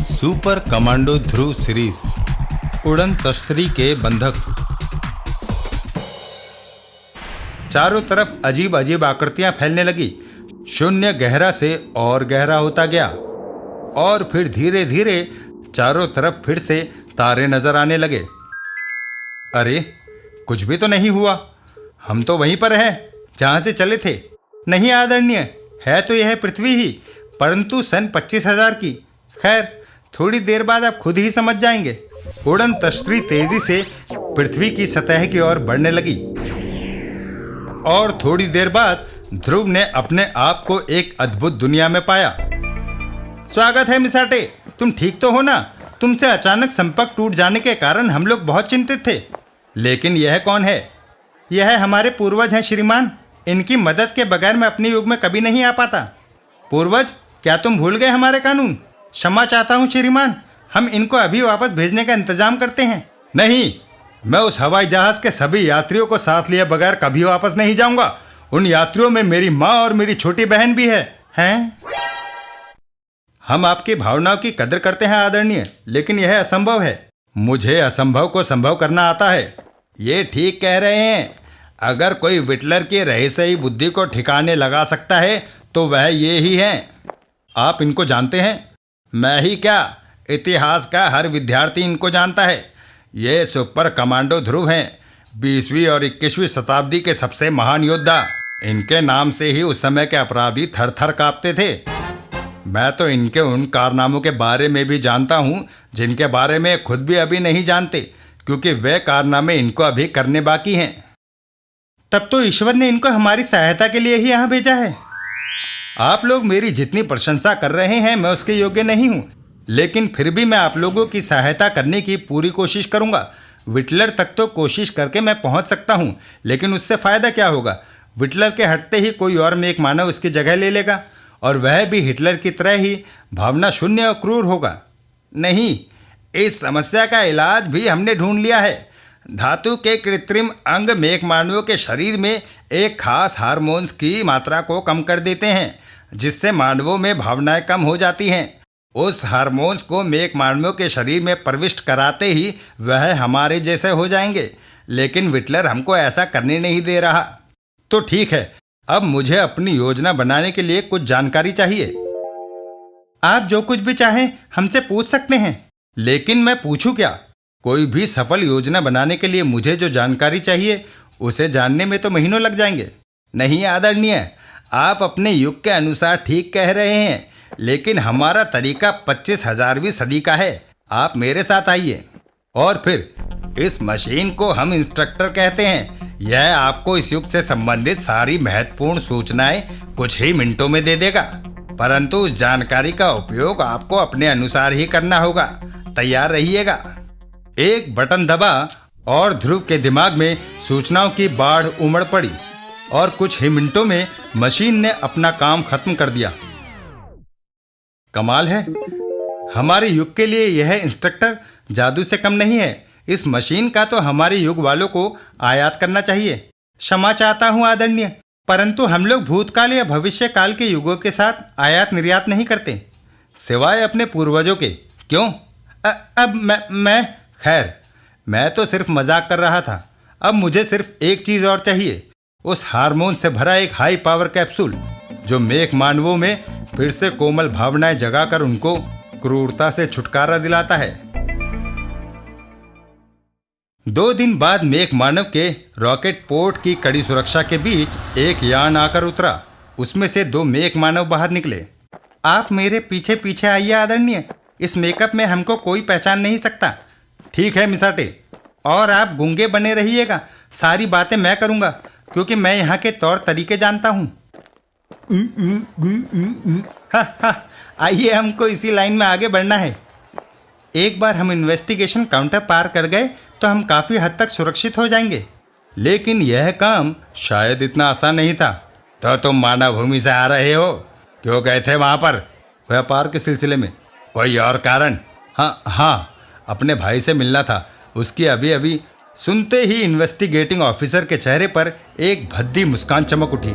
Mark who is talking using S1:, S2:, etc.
S1: Super commando ध्रुव series उड़न तश्तरी के बंधक। चारों तरफ अजीब अजीब आकृतियां फैलने लगी। शून्य गहरा से और गहरा होता गया और फिर धीरे धीरे चारों तरफ फिर से तारे नजर आने लगे। अरे कुछ भी तो नहीं हुआ, हम तो वहीं पर हैं जहां से चले थे। नहीं आदरणीय, है तो यह पृथ्वी ही, परंतु सन 25,000 की। खैर, थोड़ी देर बाद आप खुद ही समझ जाएंगे। उड़न तश्तरी तेजी से पृथ्वी की सतह की ओर बढ़ने लगी और थोड़ी देर बाद ध्रुव ने अपने आप को एक अद्भुत दुनिया में पाया। स्वागत है मिसाटे, तुम ठीक तो हो ना? तुमसे अचानक संपर्क टूट जाने के कारण हम लोग बहुत चिंतित थे। लेकिन यह कौन है? यह हमारे पूर्वज हैं श्रीमान। इनकी मदद के बगैर मैं अपने युग में कभी नहीं आ पाता। पूर्वज, क्या तुम भूल गए हमारे कानून? क्षमा चाहता हूँ श्रीमान, हम इनको अभी वापस भेजने का इंतजाम करते हैं। नहीं, मैं उस हवाई जहाज के सभी यात्रियों को साथ लिए बगैर कभी वापस नहीं जाऊंगा। उन यात्रियों में मेरी माँ और मेरी छोटी बहन भी है। हैं? हम आपकी भावनाओं की कदर करते हैं आदरणीय, लेकिन यह असंभव है। मुझे असंभव को संभव करना आता है। ये ठीक कह रहे हैं। अगर कोई विटलर की रहस्यमयी बुद्धि को ठिकाने लगा सकता है तो वह ये ही है। आप इनको जानते हैं? मैं ही क्या, इतिहास का हर विद्यार्थी इनको जानता है। ये सुपर कमांडो ध्रुव हैं, 20वीं और 21वीं शताब्दी के सबसे महान योद्धा। इनके नाम से ही उस समय के अपराधी थर थर कांपते थे। मैं तो इनके उन कारनामों के बारे में भी जानता हूँ जिनके बारे में खुद भी अभी नहीं जानते, क्योंकि वे कारनामे इनको अभी करने बाकी हैं। तब तो ईश्वर ने इनको हमारी सहायता के लिए ही यहाँ भेजा है। आप लोग मेरी जितनी प्रशंसा कर रहे हैं मैं उसके योग्य नहीं हूँ, लेकिन फिर भी मैं आप लोगों की सहायता करने की पूरी कोशिश करूँगा। विटलर तक तो कोशिश करके मैं पहुँच सकता हूँ, लेकिन उससे फ़ायदा क्या होगा? विटलर के हटते ही कोई और मेक मानव उसकी जगह ले लेगा, और वह भी हिटलर की तरह ही भावना शून्य और क्रूर होगा। नहीं, इस समस्या का इलाज भी हमने ढूंढ लिया है। धातु के कृत्रिम अंग मेक मानवों के शरीर में एक खास हार्मोन्स की मात्रा को कम कर देते हैं, जिससे मानवों में भावनाएं कम हो जाती हैं। उस हार्मोन्स को मेक मानवों के शरीर में प्रविष्ट कराते ही वह हमारे जैसे हो जाएंगे, लेकिन विटलर हमको ऐसा करने नहीं दे रहा। तो ठीक है, अब मुझे अपनी योजना बनाने के लिए कुछ जानकारी चाहिए। आप जो कुछ भी चाहें हमसे पूछ सकते हैं। लेकिन मैं पूछूं क्या? कोई भी सफल योजना बनाने के लिए मुझे जो जानकारी चाहिए उसे जानने में तो महीनों लग जाएंगे। नहीं आदरणीय, आप अपने युग के अनुसार ठीक कह रहे हैं, लेकिन हमारा तरीका 25,000वीं सदी का है। आप मेरे साथ आइए। और फिर इस मशीन को हम इंस्ट्रक्टर कहते हैं। यह आपको इस युग से संबंधित सारी महत्वपूर्ण सूचनाएं कुछ ही मिनटों में दे देगा, परंतु उस जानकारी का उपयोग आपको अपने अनुसार ही करना होगा। तैयार रहिएगा। एक बटन दबा और ध्रुव के दिमाग में सूचनाओं की बाढ़ उमड़ पड़ी और कुछ ही मिनटों में मशीन ने अपना काम खत्म कर दिया। कमाल है, हमारे युग के लिए यह इंस्ट्रक्टर जादू से कम नहीं है। इस मशीन का तो हमारे युग वालों को आयात करना चाहिए। क्षमा चाहता हूँ आदरणीय, परंतु हम लोग भूतकाल या भविष्य काल के युगों के साथ आयात निर्यात नहीं करते, सिवाय अपने पूर्वजों के। क्यों? अब मैं खैर, मैं तो सिर्फ मजाक कर रहा था। अब मुझे सिर्फ एक चीज और चाहिए, उस हार्मोन से भरा एक हाई पावर कैप्सूल जो मेक मानवों में फिर से कोमल भावनाएं जगाकर उनको क्रूरता से छुटकारा दिलाता है। 2 दिन बाद मेक मानव के रॉकेट पोर्ट की कड़ी सुरक्षा के बीच एक यान आकर उतरा। उसमें से 2 मेक मानव बाहर निकले। आप मेरे पीछे पीछे आइए आदरणीय, इस मेकअप में हमको कोई पहचान नहीं सकता। ठीक है मिसाटे, और आप गूंगे बने रहिएगा। सारी बातें मैं करूंगा, क्योंकि मैं यहाँ के तौर तरीके जानता हूँ। आइए, हमको इसी लाइन में आगे बढ़ना है। एक बार हम इन्वेस्टिगेशन काउंटर पार कर गए तो हम काफ़ी हद तक सुरक्षित हो जाएंगे। लेकिन यह काम शायद इतना आसान नहीं था। तो तुम मानव भूमि से आ रहे हो? क्यों गए थे वहाँ पर? व्यापार के सिलसिले में। कोई और कारण? हाँ, अपने भाई से मिलना था। उसकी अभी सुनते ही इन्वेस्टिगेटिंग ऑफिसर के चेहरे पर एक भद्दी मुस्कान चमक उठी।